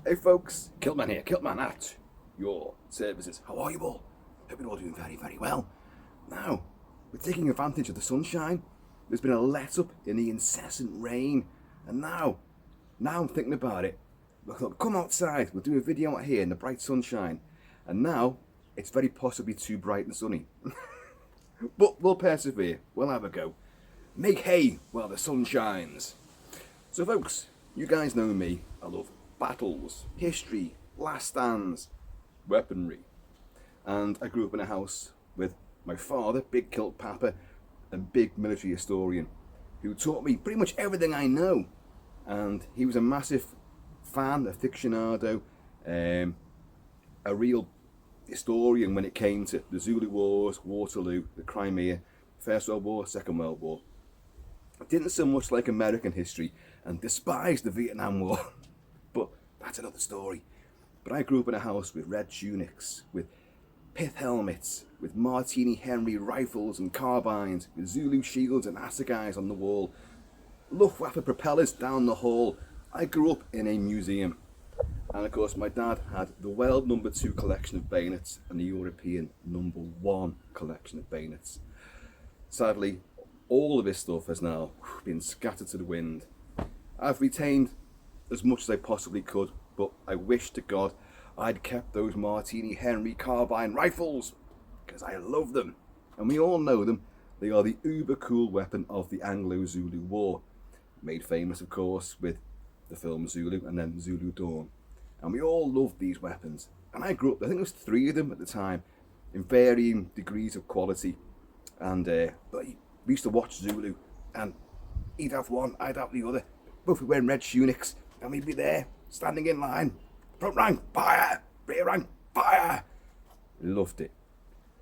Hey folks, Kilt-Man here, Kilt-Man at your services. How are you all? Hope you're all doing very, very well. Now, we're taking advantage of the sunshine. There's been a let-up in the incessant rain. And now I'm thinking about it. I thought, come outside, we'll do a video out here in the bright sunshine. And now, it's very possibly too bright and sunny. But we'll persevere, we'll have a go. Make hay while the sun shines. So folks, you guys know me, I love battles, history, last stands, weaponry. And I grew up in a house with my father, big kilt papa, and big military historian, who taught me pretty much everything I know. And he was a massive fan, aficionado, a real historian when it came to the Zulu Wars, Waterloo, the Crimea, First World War, Second World War. I didn't so much like American history and despised the Vietnam War, but that's another story. But I grew up in a house with red tunics, with pith helmets, with Martini-Henry rifles and carbines, with Zulu shields and assegais on the wall, Luftwaffe propellers down the hall. I grew up in a museum. And of course my dad had the world #2 collection of bayonets and the European #1 collection of bayonets. Sadly, all of his stuff has now been scattered to the wind. I've retained as much as I possibly could, but I wish to God I'd kept those Martini-Henry carbine rifles, because I love them. And we all know them. They are the uber cool weapon of the Anglo-Zulu War. Made famous, of course, with the film Zulu and then Zulu Dawn. And we all love these weapons. And I grew up, I think there was 3 of them at the time, in varying degrees of quality. And but we used to watch Zulu, and he'd have one, I'd have the other. Both wearing red tunics, and we'd be there, standing in line. Front rank, fire! Rear rank, fire! Loved it.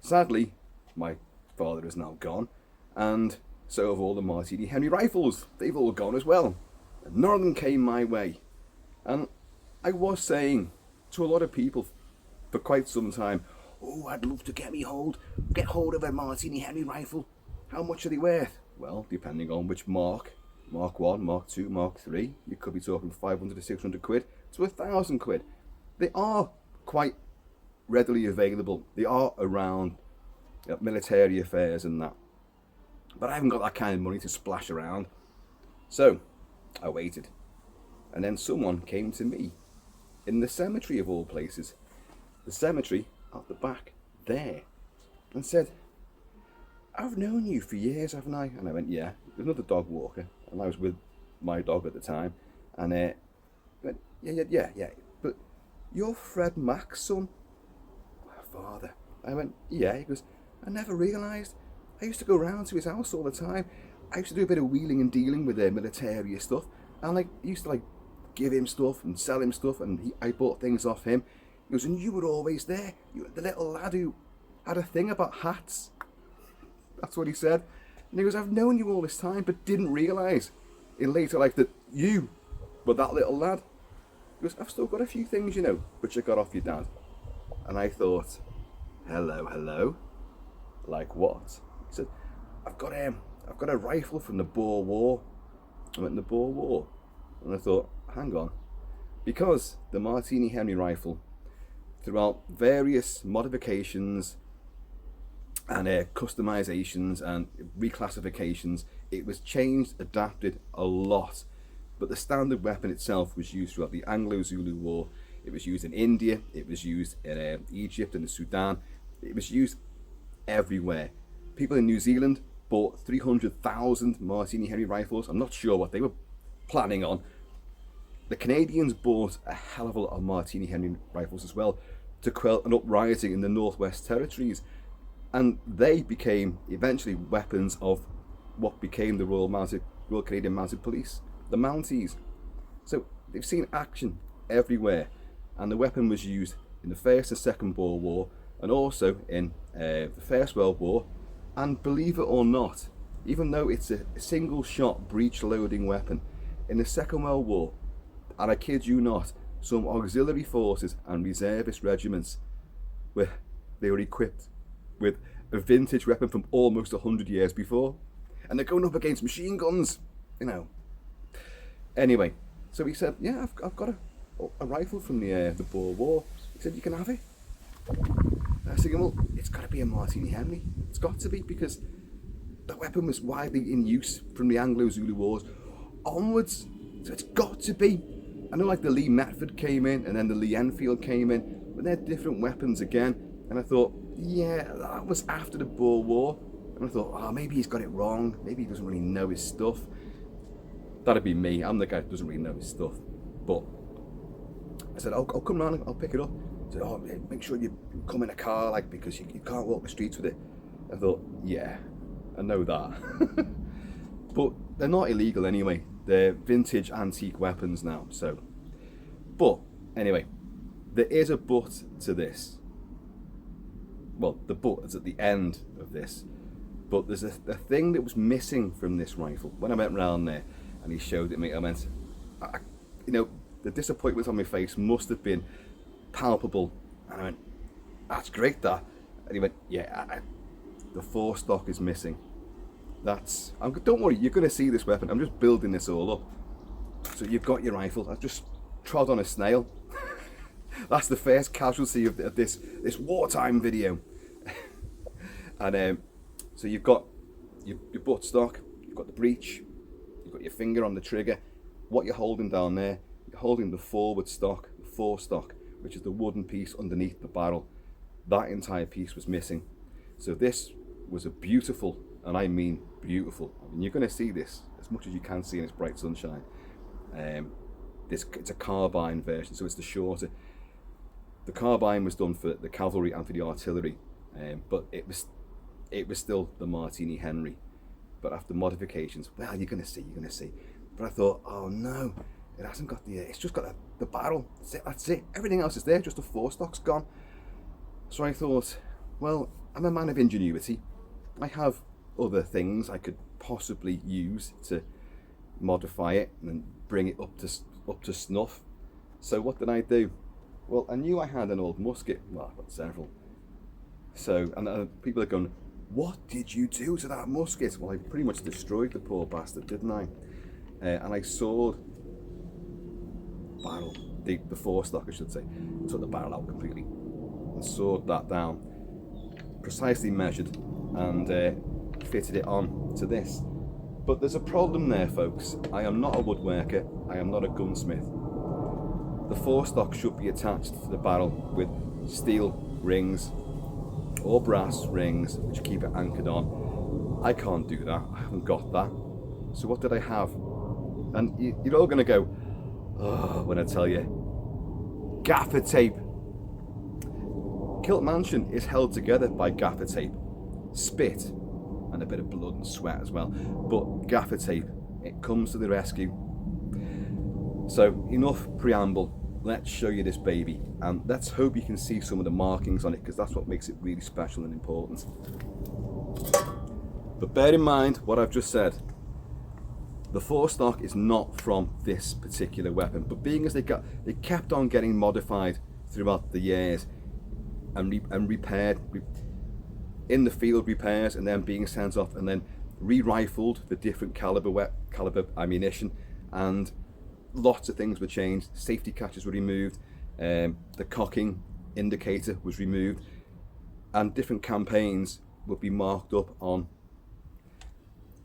Sadly, my father is now gone, and so have all the Martini-Henry rifles. They've all gone as well. And none of them came my way. And I was saying to a lot of people for quite some time, oh, I'd love to get hold of a Martini-Henry rifle. How much are they worth? Well, depending on which Mark 1, Mark 2, Mark 3, you could be talking 500 to 600 quid to 1,000 quid. They are quite readily available. They are around military affairs and that. But I haven't got that kind of money to splash around. So I waited. And then someone came to me in the cemetery of all places. The cemetery at the back there. And said, I've known you for years, haven't I? And I went, yeah. There's another dog walker. And I was with my dog at the time. And went, yeah. But you're Fred Mack's son? My father. I went, yeah. He goes, I never realised. I used to go round to his house all the time. I used to do a bit of wheeling and dealing with their military stuff. And I used to give him stuff and sell him stuff. And I bought things off him. He goes, and you were always there. You were the little lad who had a thing about hats. That's what he said. And he goes, I've known you all this time, but didn't realise in later life that you were that little lad. He goes, I've still got a few things, which I got off your dad. And I thought, hello. Like what? He said, I've got a rifle from the Boer War. I went, the Boer War? And I thought, hang on. Because the Martini-Henry rifle, throughout various modifications and customizations and reclassifications, it was changed, adapted a lot. But the standard weapon itself was used throughout the Anglo-Zulu War. It was used in India, it was used in Egypt and the Sudan. It was used everywhere. People in New Zealand bought 300,000 Martini-Henry rifles. I'm not sure what they were planning on. The Canadians bought a hell of a lot of Martini-Henry rifles as well to quell an uprising in the Northwest Territories. And they became eventually weapons of what became the Royal Canadian Mounted Police, the Mounties. So they've seen action everywhere. And the weapon was used in the First and Second Boer War, and also in the First World War. And believe it or not, even though it's a single shot breech loading weapon, in the Second World War, and I kid you not, some auxiliary forces and reservist regiments they were equipped with a vintage weapon from almost 100 years before, and they're going up against machine guns, Anyway, so he said, yeah, I've got a rifle from the Boer War. He said, you can have it. I was thinking, well, it's got to be a Martini-Henry. It's got to be, because the weapon was widely in use from the Anglo-Zulu Wars onwards. So it's got to be. I know like the Lee Metford came in and then the Lee-Enfield came in, but they're different weapons again. And I thought, yeah, that was after the Boer War. And I thought, oh, maybe he's got it wrong. Maybe he doesn't really know his stuff. That'd be me. I'm the guy who doesn't really know his stuff. But I said, I'll come round and I'll pick it up. I said, oh, make sure you come in a car, like, because you can't walk the streets with it. I thought, yeah, I know that. But they're not illegal anyway. They're vintage antique weapons now, so. But anyway, there is a but to this. Well, the but is at the end of this. But there's a thing that was missing from this rifle. When I went round there and he showed it me, I went, you know, the disappointment on my face must have been palpable. And I went, that's great, that. And he went, yeah, the forestock is missing. Don't worry, you're going to see this weapon. I'm just building this all up. So you've got your rifle. I've just trod on a snail. That's the first casualty of this wartime video. And so you've got your buttstock, you've got the breech, you've got your finger on the trigger. What you're holding down there, you're holding the forward stock, the forestock, which is the wooden piece underneath the barrel. That entire piece was missing. So this was a beautiful, and I mean beautiful. I mean, you're going to see this as much as you can see in its bright sunshine. It's a carbine version, so it's the shorter. The carbine was done for the cavalry and for the artillery, but it was still the Martini-Henry. But after modifications, well, you're going to see. But I thought, oh no, it hasn't got it's just got the barrel. That's it. Everything else is there, just the forestock's gone. So I thought, well, I'm a man of ingenuity. I have other things I could possibly use to modify it and bring it up to snuff. So what did I do? Well, I knew I had an old musket. Well, I've got several. So, and people are going, what did you do to that musket? Well, I pretty much destroyed the poor bastard, didn't I? And I sawed barrel, the forestock, I should say. Took the barrel out completely and sawed that down, precisely measured, and fitted it on to this. But there's a problem there, folks. I am not a woodworker. I am not a gunsmith. The forestock should be attached to the barrel with steel rings or brass rings which keep it anchored on. I can't do that. I haven't got that. So what did I have? And you're all going to go, oh, when I tell you. Gaffer tape. Kilt Mansion is held together by gaffer tape. Spit and a bit of blood and sweat as well. But gaffer tape, it comes to the rescue. So enough preamble. Let's show you this baby, and let's hope you can see some of the markings on it, because that's what makes it really special and important. But bear in mind what I've just said. The forestock is not from this particular weapon, but being as they kept on getting modified throughout the years and repaired in the field, repairs, and then being sent off and then re-rifled for different caliber ammunition, and lots of things were changed. Safety catches were removed, the cocking indicator was removed, and different campaigns would be marked up on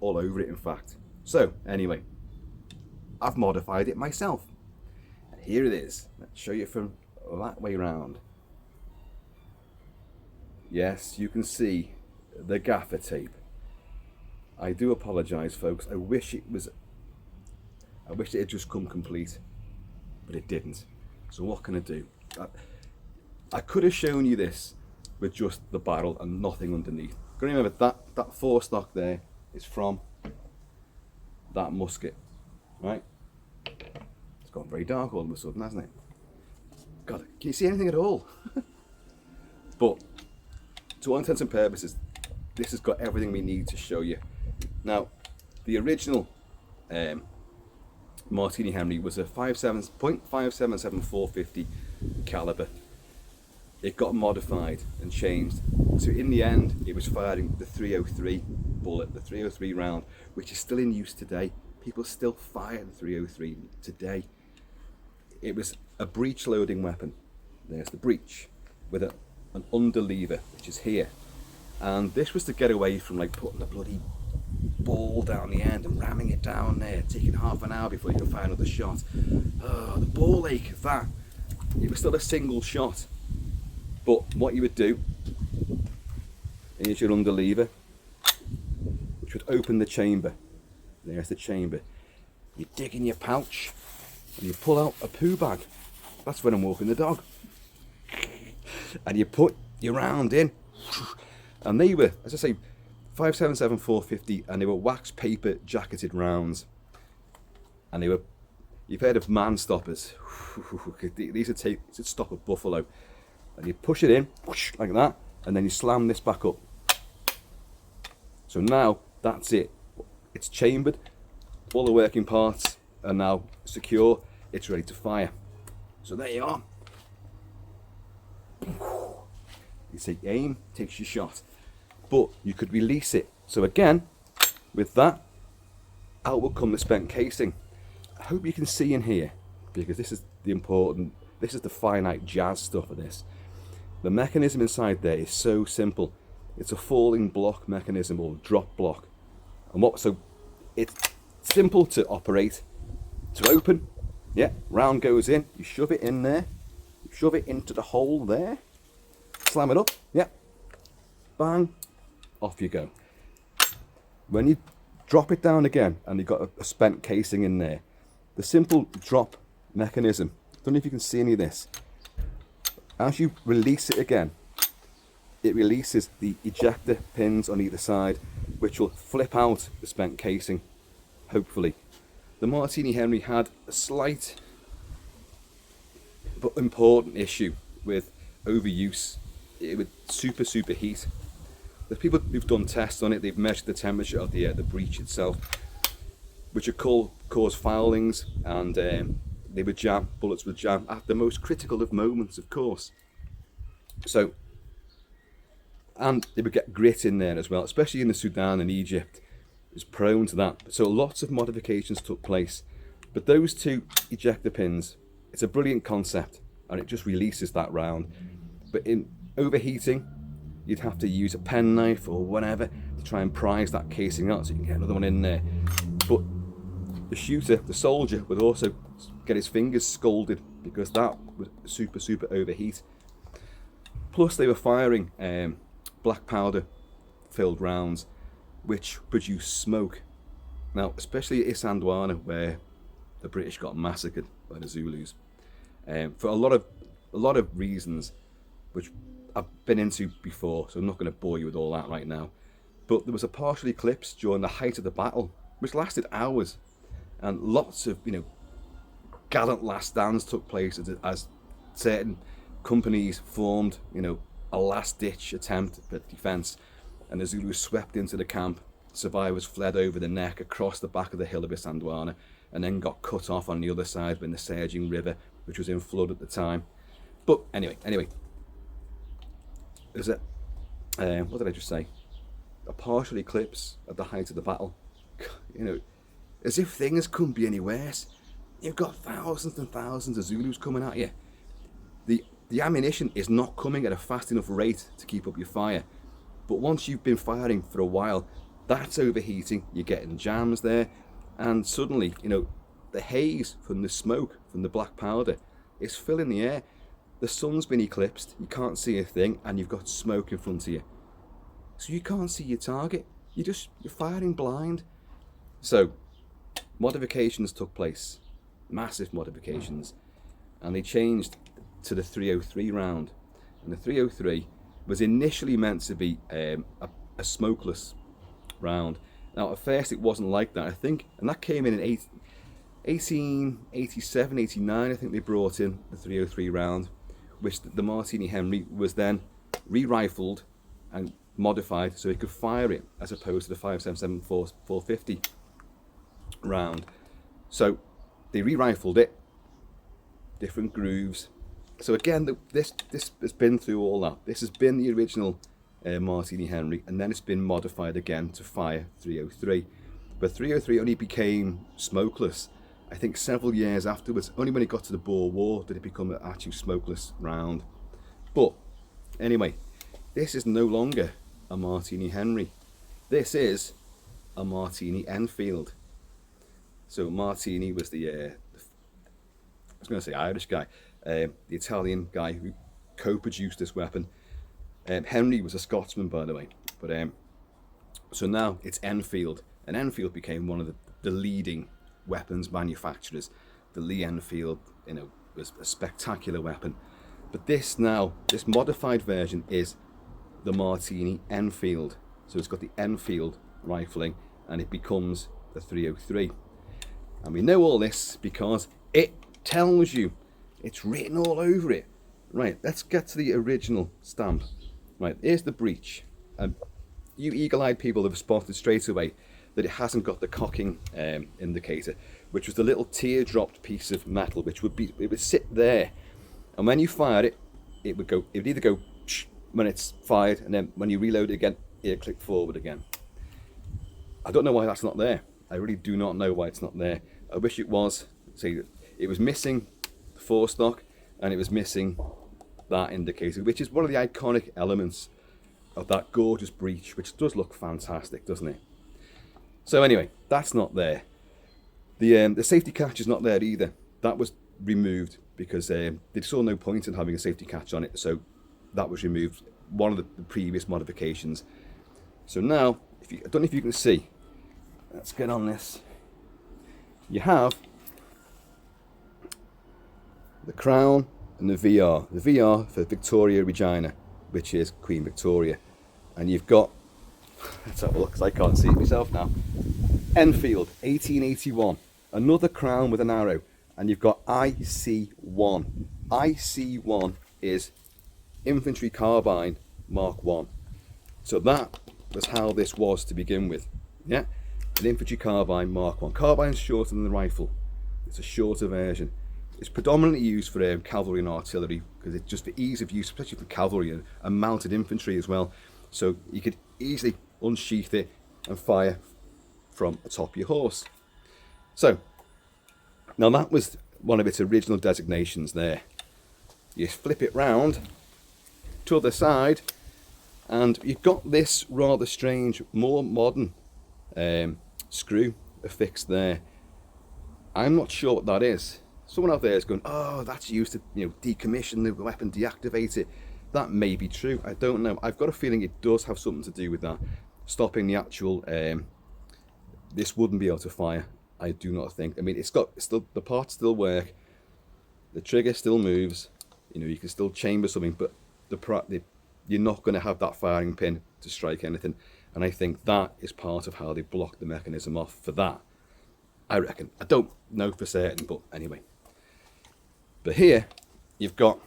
all over it, in fact. So anyway, I've modified it myself, and here it is. Let's show you from that way round. Yes, you can see the gaffer tape. I do apologise, folks. I wish it had just come complete, but it didn't. So what can I do? I could have shown you this with just the barrel and nothing underneath. Got to remember that forestock there is from that musket, right? It's gone very dark all of a sudden, hasn't it? God, can you see anything at all? But to all intents and purposes, this has got everything we need to show you. Now, the original Martini-Henry was a .577 450 caliber. It got modified and changed. So in the end, it was firing the 303 bullet, the 303 round, which is still in use today. People still fire the 303 today. it was a breech loading weapon. There's the breech with an under lever, which is here. And this was to get away from like putting the bloody ball down the end and ramming it down there, taking half an hour before you could fire another shot. Oh, the ball ache of that. It was still a single shot. But what you would do is your under lever, which would open the chamber. There's the chamber. You dig in your pouch and you pull out a poo bag. That's when I'm walking the dog. And you put your round in. And they were, as I say, 5.77 450, and they were wax paper jacketed rounds. And they were, you've heard of man stoppers. These would stop a buffalo. And you push it in, like that, and then you slam this back up. So now, that's it. It's chambered, all the working parts are now secure, it's ready to fire. So there you are. You say aim, takes your shot. But you could release it. So again, with that, out will come the spent casing. I hope you can see in here, because this is the important, this is the finite jazz stuff of this. The mechanism inside there is so simple. It's a falling block mechanism, or drop block. And so it's simple to operate, to open. Yeah, round goes in, you shove it in there, you shove it into the hole there, slam it up, yeah, bang, off you go. When you drop it down again and you've got a spent casing in there, the simple drop mechanism, don't know if you can see any of this, as you release it again, it releases the ejector pins on either side, which will flip out the spent casing, hopefully. The Martini-Henry had a slight but important issue with overuse. It would superheat. The people who've done tests on it, they've measured the temperature of the breech itself, which would cause foulings, and they would jam, bullets would jam at the most critical of moments, of course. So, and they would get grit in there as well, especially in the Sudan and Egypt. It's prone to that. So lots of modifications took place. But those two ejector pins, it's a brilliant concept, and it just releases that round. But in overheating, you'd have to use a penknife or whatever to try and prise that casing out so you can get another one in there. But the shooter, the soldier, would also get his fingers scalded because that would super overheat. Plus they were firing black powder filled rounds which produce smoke. Now, especially at Isandlwana, where the British got massacred by the Zulus, for a lot of reasons, which I've been into before, so I'm not going to bore you with all that right now. But there was a partial eclipse during the height of the battle, which lasted hours, and lots of gallant last stands took place as certain companies formed a last ditch attempt at defence. And the Zulus swept into the camp. Survivors fled over the neck across the back of the hill of Isandlwana, and then got cut off on the other side when the surging river, which was in flood at the time. But anyway, is it? What did I just say? A partial eclipse at the height of the battle. As if things couldn't be any worse. You've got thousands and thousands of Zulus coming at you. The ammunition is not coming at a fast enough rate to keep up your fire. But once you've been firing for a while, that's overheating, you're getting jams there, and suddenly, the haze from the smoke, from the black powder, is filling the air. The sun's been eclipsed, you can't see a thing, and you've got smoke in front of you. So you can't see your target, you're firing blind. So, modifications took place, massive modifications, and they changed to the 303 round. And the 303 was initially meant to be a smokeless round. Now at first it wasn't like that, I think, and that came in 1887, 89, I think they brought in the 303 round, which the Martini-Henry was then re-rifled and modified so it could fire it, as opposed to the 5.77 450 round. So they re-rifled it, different grooves. So again, this has been through all that. This has been the original Martini-Henry, and then it's been modified again to fire 303. But 303 only became smokeless, I think several years afterwards. Only when it got to the Boer War did it become an actual smokeless round. But anyway, this is no longer a Martini-Henry. This is a Martini-Enfield. So Martini was I was going to say Irish guy, the Italian guy who co-produced this weapon. Henry was a Scotsman, by the way. But so now it's Enfield, and Enfield became one of the leading weapons manufacturers. The Lee Enfield, was a spectacular weapon. But this modified version is the Martini-Enfield. So it's got the Enfield rifling, and it becomes the 303. And we know all this because it tells you. It's written all over it. Right, let's get to the original stamp. Right, here's the breech. You eagle-eyed people have spotted straight away that it hasn't got the cocking indicator, which was the little teardropped piece of metal, which would sit there, and when you fire it, it would either go when it's fired, and then when you reload it again, it'll click forward again. I don't know why that's not there. I really do not know why it's not there. I wish it was. See, it was missing the forestock, and it was missing that indicator, which is one of the iconic elements of that gorgeous breech, which does look fantastic, doesn't it? So anyway, that's not there. The safety catch is not there either. That was removed because they saw no point in having a safety catch on it, so that was removed. One of the previous modifications. So now, I don't know if you can see. Let's get on this. You have the crown and the VR. The VR for Victoria Regina, which is Queen Victoria. And you've got, let's have a look because I can't see it myself now. Enfield, 1881. Another crown with an arrow. And you've got IC1. IC1 is Infantry Carbine Mark 1. So that was how this was to begin with. Yeah? An Infantry Carbine Mark 1. Carbine's shorter than the rifle. It's a shorter version. It's predominantly used for cavalry and artillery because it's just for ease of use, especially for cavalry and mounted infantry as well. So you could easily unsheath it and fire from atop your horse. So now that was one of its original designations there. You flip it round to the side, and you've got this rather strange, more modern screw affixed there. I'm not sure what that is. Someone out there is going, oh, that's used to decommission the weapon, deactivate it. That may be true. I don't know. I've got a feeling it does have something to do with that, stopping the actual. This wouldn't be able to fire. I do not think. I mean, the parts still work. The trigger still moves. You can still chamber something, but you're not going to have that firing pin to strike anything. And I think that is part of how they block the mechanism off for that. I reckon. I don't know for certain, but anyway. But here, you've got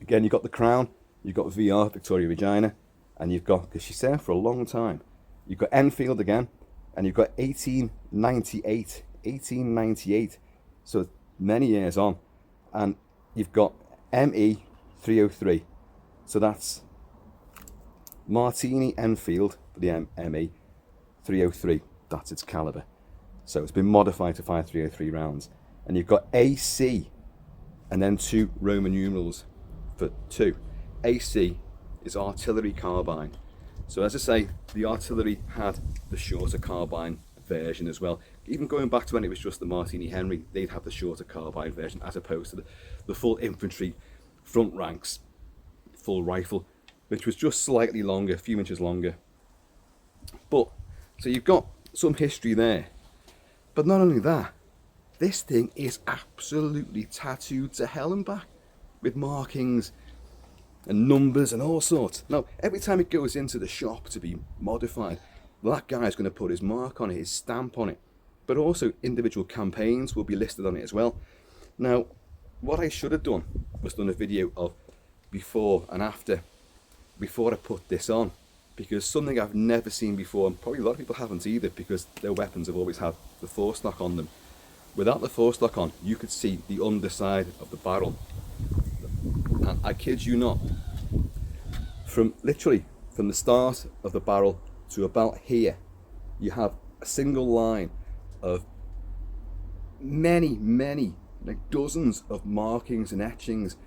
the crown, you've got VR, Victoria Regina, and you've got, because she's there for a long time, you've got Enfield again, and you've got 1898, so many years on, and you've got ME 303, so that's Martini-Enfield for the ME 303, that's its caliber. So it's been modified to fire 303 rounds. And you've got AC, and then 2 Roman numerals for 2. AC is artillery carbine. So as I say, the artillery had the shorter carbine version as well. Even going back to when it was just the Martini-Henry, they'd have the shorter carbine version as opposed to the full infantry front ranks, full rifle, which was just slightly longer, a few inches longer. But, so you've got some history there. But not only that, this thing is absolutely tattooed to hell and back with markings and numbers and all sorts. Now, every time it goes into the shop to be modified, that guy's going to put his mark on it, his stamp on it. But also individual campaigns will be listed on it as well. Now, what I should have done was done a video of before and after, before I put this on. Because something I've never seen before, and probably a lot of people haven't either, because their weapons have always had the forestock on them. Without the forestock on, you could see the underside of the barrel. And I kid you not, from the start of the barrel to about here, you have a single line of many, like dozens of markings and etchings.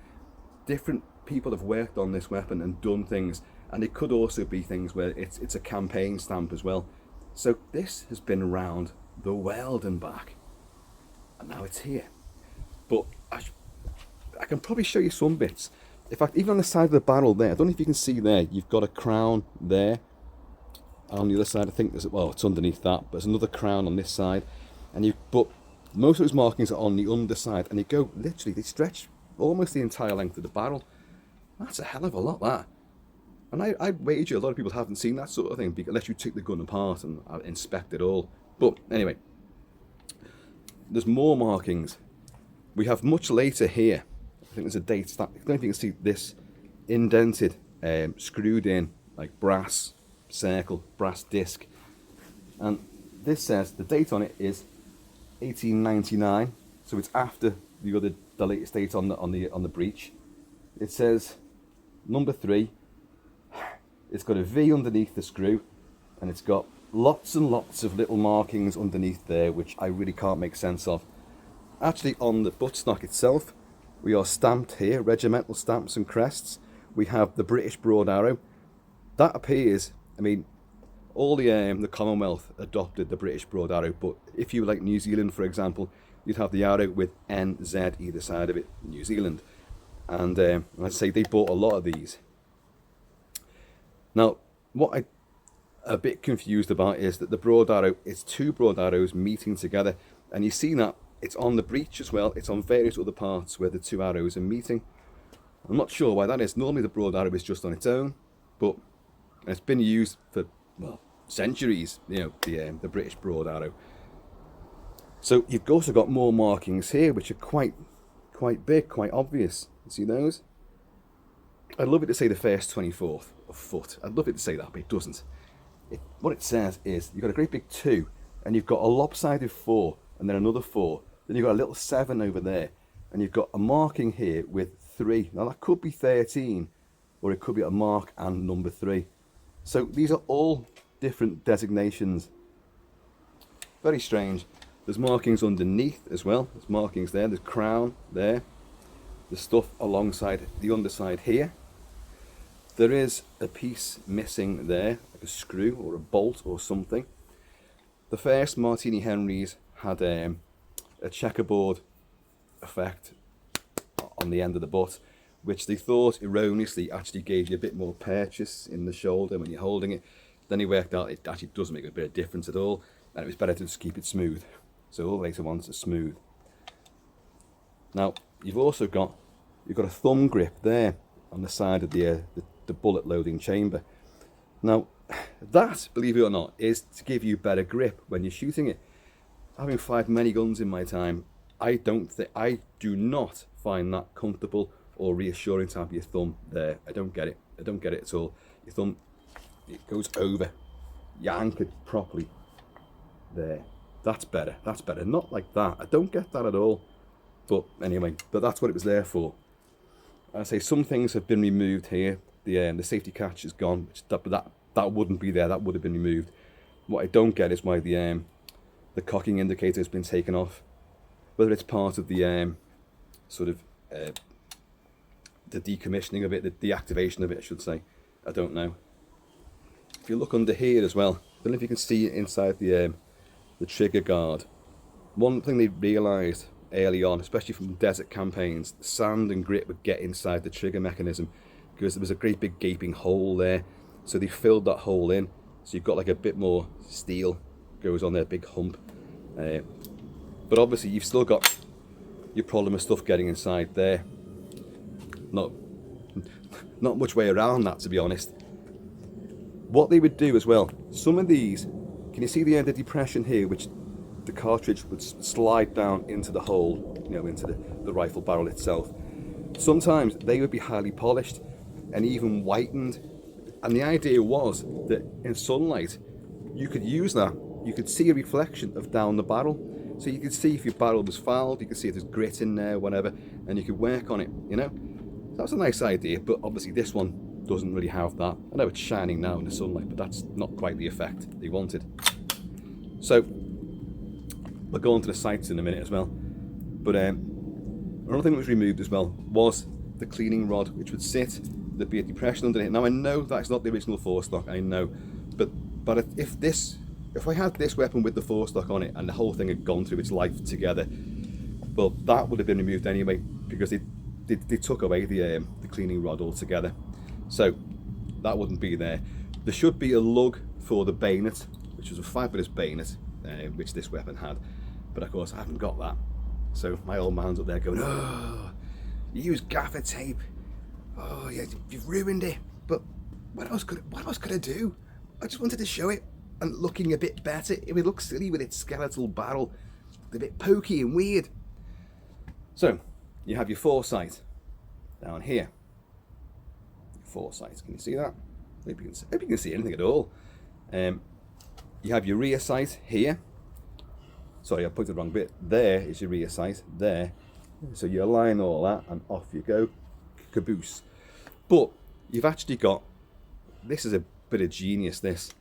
Different people have worked on this weapon and done things, and it could also be things where it's a campaign stamp as well. So this has been around the world and back, and now it's here. But I can probably show you some bits. In fact, even on the side of the barrel there, I don't know if you can see there, you've got a crown there. On the other side, I think it's underneath that, but there's another crown on this side. But most of those markings are on the underside, and they stretch almost the entire length of the barrel. That's a hell of a lot, that. And I'd wager a lot of people haven't seen that sort of thing, unless you take the gun apart and inspect it all. But anyway, there's more markings. We have much later here, I think there's a date stamp. I don't know if you can see this indented, screwed in, like brass circle, brass disc. And this says, the date on it is 1899, so it's after the latest date on the breech. It says number 3. It's got a V underneath the screw, and it's got lots and lots of little markings underneath there, which I really can't make sense of. Actually, on the buttstock itself, we are stamped here, regimental stamps and crests. We have the British broad arrow. That appears, I mean, all the Commonwealth adopted the British broad arrow, but if you like New Zealand, for example, you'd have the arrow with NZ either side of it, New Zealand. And as I say, they bought a lot of these. Now, what I'm a bit confused about is that the broad arrow is 2 broad arrows meeting together, and you see that it's on the breech as well. It's on various other parts where the 2 arrows are meeting. I'm not sure why that is. Normally the broad arrow is just on its own, but it's been used for, well, centuries, you know, the British broad arrow. So you've also got more markings here, which are quite big, quite obvious. You see those? I'd love it to say the first 24th of foot. I'd love it to say that, but it doesn't. What it says is you've got a great big 2, and you've got a lopsided 4, and then another 4. Then you've got a little 7 over there, and you've got a marking here with 3. Now that could be 13, or it could be a mark and number 3. So these are all different designations. Very strange. There's markings underneath as well. There's markings there. There's crown there. There's stuff alongside the underside here. There is a piece missing there, like a screw or a bolt or something. The first Martini-Henrys had a checkerboard effect on the end of the butt, which they thought erroneously actually gave you a bit more purchase in the shoulder when you're holding it. Then they worked out it actually doesn't make a bit of difference at all, and it was better to just keep it smooth. So all the later ones are smooth. Now you've got a thumb grip there on the side of the bullet loading chamber. Now that, believe it or not, is to give you better grip when you're shooting it. Having fired many guns in my time, I do not find that comfortable or reassuring to have your thumb there. I don't get it. I don't get it at all. Your thumb, it goes over. You're anchored properly there. That's better. That's better. Not like that. I don't get that at all. But anyway, that's what it was there for. I say some things have been removed here. The safety catch is gone. That wouldn't be there. That would have been removed. What I don't get is why the cocking indicator has been taken off. Whether it's part of the the decommissioning of it, the deactivation of it, I should say. I don't know. If you look under here as well, I don't know if you can see inside the trigger guard. One thing they realised early on, especially from desert campaigns, the sand and grit would get inside the trigger mechanism because there was a great big gaping hole there. So they filled that hole in, so you've got like a bit more steel goes on there, big hump. But obviously you've still got your problem of stuff getting inside there. Not much way around that, to be honest. What they would do as well, some of these, can you see the depression here, which the cartridge would slide down into the hole, you know, into the rifle barrel itself. Sometimes they would be highly polished and even whitened, and the idea was that in sunlight you could use that. You could see a reflection of down the barrel, so you could see if your barrel was fouled, you could see if there's grit in there, whatever, and you could work on it, you know. That's a nice idea, but obviously this one doesn't really have that. I know it's shining now in the sunlight, but that's not quite the effect they wanted. So I'll go on to the sights in a minute as well. But another thing that was removed as well was the cleaning rod, which would sit, there'd be a depression underneath it. Now I know that's not the original forestock, I know, but if I had this weapon with the forestock on it and the whole thing had gone through its life together, well, that would have been removed anyway, because they took away the cleaning rod altogether. So that wouldn't be there. There should be a lug for the bayonet, which was a fabulous bayonet, which this weapon had, but of course I haven't got that. So my old man's up there going, oh, you use gaffer tape. Oh yeah, you've ruined it. But what else could I do? I just wanted to show it and looking a bit better. It would look silly with its skeletal barrel, a bit pokey and weird. So you have your foresight down here. Foresight, can you see that? Maybe you can see anything at all. You have your rear sight here. Sorry, I put the wrong bit. There is your rear sight, there. So you align all that and off you go, caboose. But you've actually got, this is a bit of genius, this.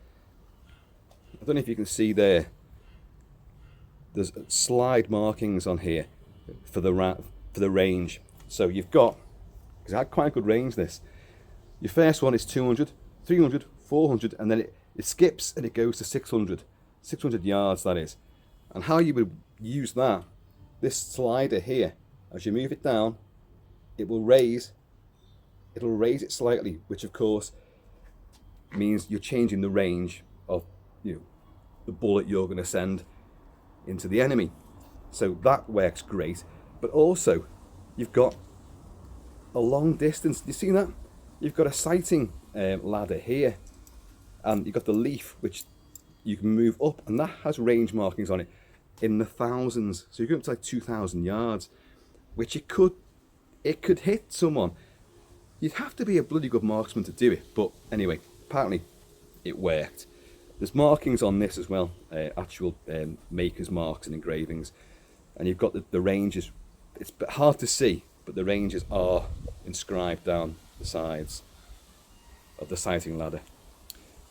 I don't know if you can see there, there's slide markings on here for the range. So you've got, because I had quite a good range this. Your first one is 200, 300, 400, and then it skips and it goes to 600 yards, that is. And how you would use that, this slider here, as you move it down, it'll raise it slightly, which of course means you're changing the range of the bullet you're going to send into the enemy. So that works great. But also you've got a long distance. Do you see that? You've got a sighting ladder here, and you've got the leaf which you can move up, and that has range markings on it in the thousands. So you go up to like 2,000 yards, which it could hit someone. You'd have to be a bloody good marksman to do it, but anyway, apparently it worked. There's markings on this as well, actual maker's marks and engravings, and you've got the ranges. It's a bit hard to see, but the ranges are inscribed down the sides of the sighting ladder.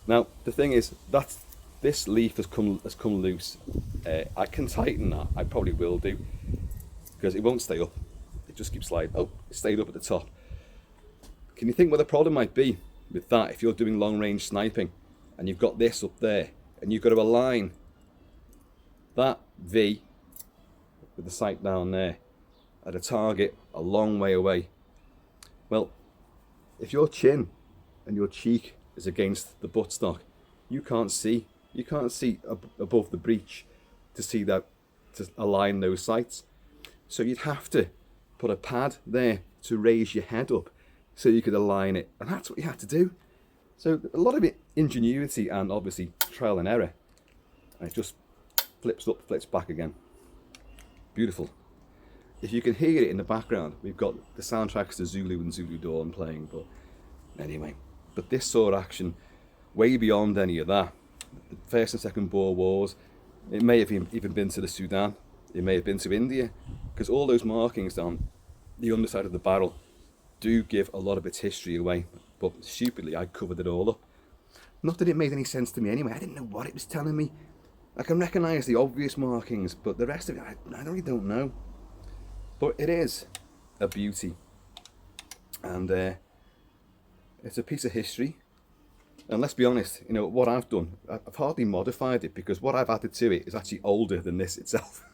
Now the thing is that this leaf has come loose. I can tighten that. I probably will do, because it won't stay up. It just keeps sliding. Oh, it stayed up at the top. Can you think what the problem might be with that if you're doing long range sniping and you've got this up there and you've got to align that V with the sight down there at a target a long way away? Well, if your chin and your cheek is against the buttstock, you can't see above the breech to see that, to align those sights. So you'd have to put a pad there to raise your head up so you could align it, and that's what you had to do. So a lot of it ingenuity and obviously trial and error, and it just flips up, flips back again. Beautiful. If you can hear it in the background, we've got the soundtracks to Zulu and Zulu Dawn playing, but anyway. But this saw action way beyond any of that. The First and Second Boer Wars, it may have even been to the Sudan, it may have been to India, because all those markings down the underside of the barrel do give a lot of its history away, but stupidly I covered it all up. Not that it made any sense to me anyway, I didn't know what it was telling me. I can recognise the obvious markings, but the rest of it I really don't know. But it is a beauty, and it's a piece of history. And let's be honest, what I've done, I've hardly modified it, because what I've added to it is actually older than this itself.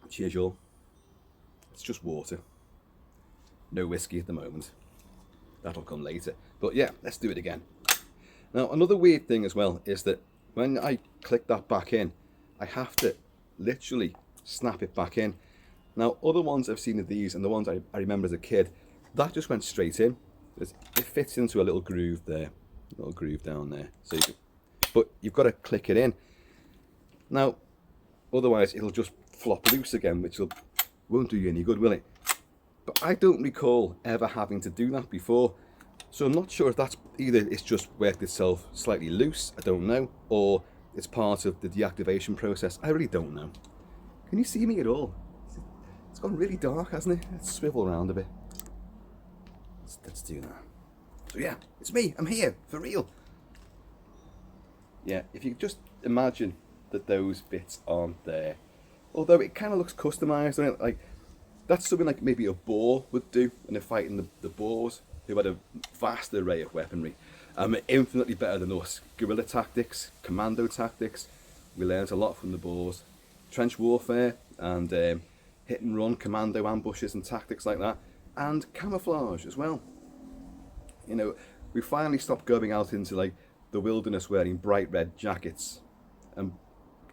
Cheers, y'all. It's just water. No whiskey at the moment. That'll come later. But yeah, let's do it again. Now, another weird thing as well is that when I click that back in, I have to literally snap it back in. Now, other ones I've seen of these, and the ones I remember as a kid, that just went straight in. It fits into a little groove there, a little groove down there. So, but you've got to click it in. Now, otherwise it'll just flop loose again, which won't do you any good, will it? But I don't recall ever having to do that before. So I'm not sure if that's either it's just worked itself slightly loose, I don't know, or it's part of the deactivation process. I really don't know. Can you see me at all? It's gone really dark, hasn't it? Let's swivel around a bit. Let's do that. So yeah, it's me, I'm here, for real. Yeah, if you just imagine that those bits aren't there, although it kind of looks customised, doesn't it? Like, that's something like maybe a boar would do when they're fighting the boars, who had a vast array of weaponry. Infinitely better than us. Guerrilla tactics, commando tactics. We learned a lot from the boars. Trench warfare and hit and run, commando ambushes and tactics like that. And camouflage as well. You know, we finally stopped going out into like the wilderness wearing bright red jackets and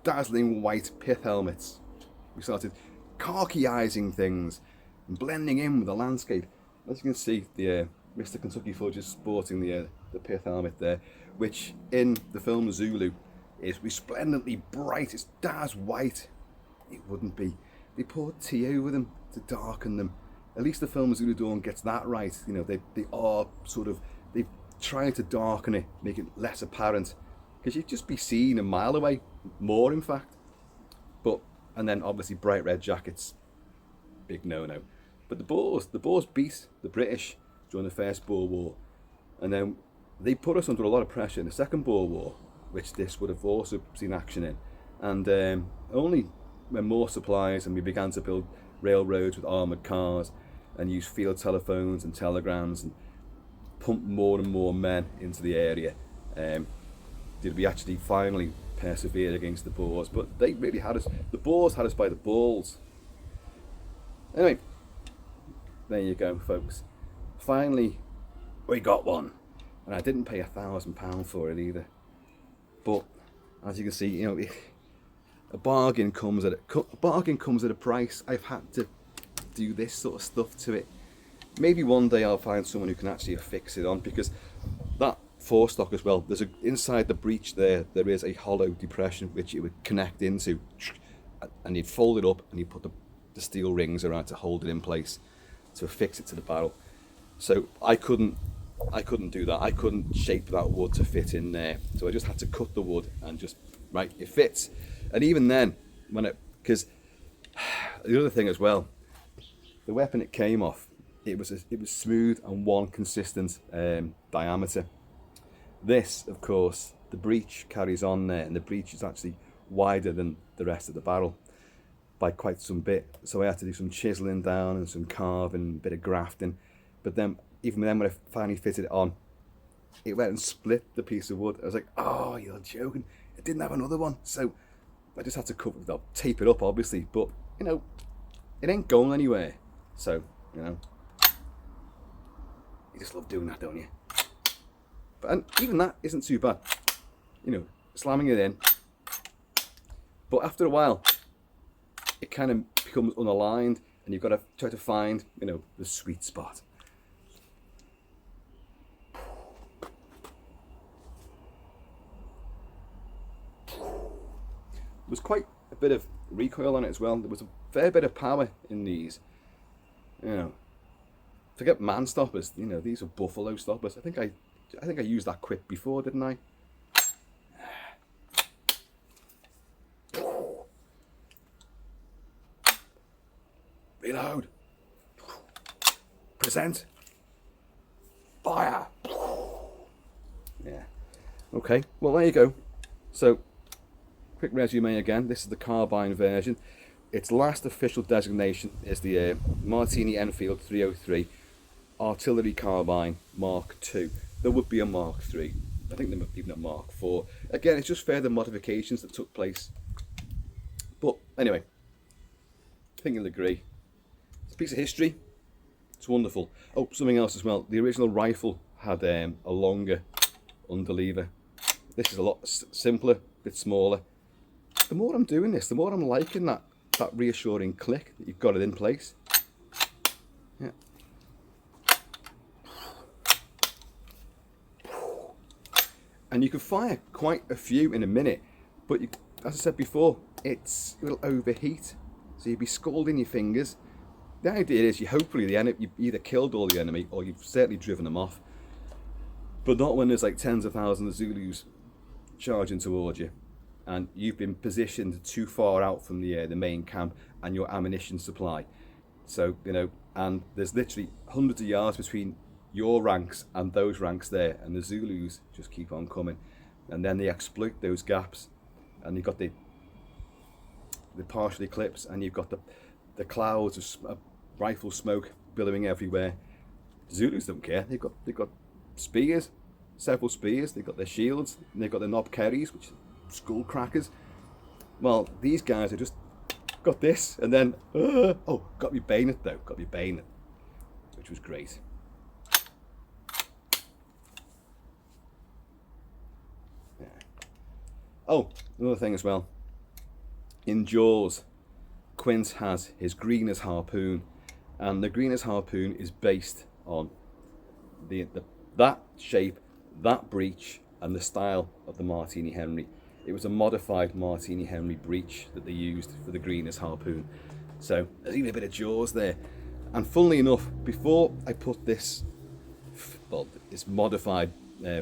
dazzling white pith helmets. We started khaki-izing things and blending in with the landscape. As you can see, the Mr. Kentucky Fudge is sporting the pith helmet there, which in the film Zulu is resplendently bright. It's Daz white. It wouldn't be. They poured tea over them to darken them. At least the film Zulu Dawn gets that right. You know, they are sort of, they've tried to darken it, make it less apparent, because you'd just be seen a mile away, more in fact. But, and then obviously bright red jackets, big no-no. But the Boers beat the British during the First Boer War, and then they put us under a lot of pressure in the Second Boer War, which this would have also seen action in. And only when more supplies and we began to build railroads with armoured cars and use field telephones and telegrams and pump more and more men into the area, did we actually finally persevere against the Boers. But they really had us, the Boers had us by the balls. Anyway, there you go, folks. Finally, we got one. And I didn't pay £1,000 for it either. But as you can see, you know, a bargain comes at a price. I've had to do this sort of stuff to it. Maybe one day I'll find someone who can actually fix it on, because that forestock as well, there's inside the breech there is a hollow depression which it would connect into, and you'd fold it up and you put the steel rings around to hold it in place to affix it to the barrel. So I couldn't do that. I couldn't shape that wood to fit in there. So I just had to cut the wood and just, right, it fits. And even then, because the other thing as well, the weapon it came off, it was smooth and one consistent diameter. This, of course, the breech carries on there, and the breech is actually wider than the rest of the barrel by quite some bit. So I had to do some chiseling down and some carving, a bit of grafting. But then, even then, when I finally fitted it on, it went and split the piece of wood. I was like, oh, you're joking. It didn't have another one. So I just had to tape it up, obviously. But, you know, it ain't going anywhere. So, you know, you just love doing that, don't you? And even that isn't too bad. You know, slamming it in. But after a while, it kind of becomes unaligned, and you've got to try to find, you know, the sweet spot. There was quite a bit of recoil on it as well. There was a fair bit of power in these. You know, forget man stoppers. You know, these are buffalo stoppers. I think I used that quip before, didn't I? Reload. Present. Fire. Yeah. Okay. Well, there you go. So, quick resume again. This is the Carbine version. Its last official designation is the Martini-Enfield 303 Artillery Carbine Mark II. There would be a Mark III. I think there might be even a Mark IV. Again, it's just further modifications that took place. But anyway, I think you'll agree. It's a piece of history. It's wonderful. Oh, something else as well. The original rifle had a longer underlever. This is a lot simpler, a bit smaller. The more I'm doing this, the more I'm liking that reassuring click that you've got it in place. Yeah. And you can fire quite a few in a minute, but you, as I said before, it'll overheat, so you'll be scalding your fingers. The idea is hopefully you've either killed all the enemy or you've certainly driven them off, but not when there's like tens of thousands of Zulus charging towards you and you've been positioned too far out from the main camp and your ammunition supply. So, you know, and there's literally hundreds of yards between your ranks and those ranks there, and the Zulus just keep on coming, and then they exploit those gaps, and you've got the partial eclipse, and you've got the clouds of rifle smoke billowing everywhere. The Zulus don't care. They've got spears, several spears. They've got their shields, and they've got their knob kerries, which are skull crackers. Well, these guys have just got this, and then oh, got me bayonet though. Got me bayonet, which was great. Yeah. Oh, another thing as well. In Jaws, Quint has his greenest harpoon, and the greenest harpoon is based on that shape, that breech, and the style of the Martini-Henry. It was a modified Martini-Henry breech that they used for the greenest harpoon. So there's even a bit of Jaws there. And funnily enough, before I put this modified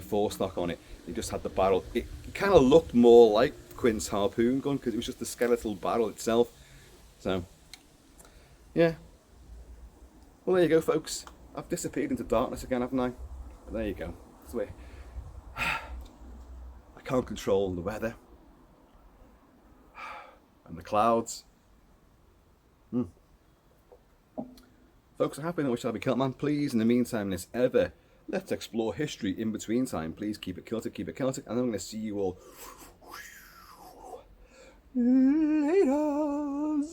forestock on it, they just had the barrel. It kind of looked more like Quint's harpoon gun because it was just the skeletal barrel itself. So yeah, well, there you go, folks. I've disappeared into darkness again, haven't I? But there you go. That's the way. I can't control the weather and the clouds. Folks, I have been, I wish I'd be Kilt-Man. Please, in the meantime, as ever, let's explore history in between time. Please keep it Celtic, keep it Celtic, and I'm going to see you all later.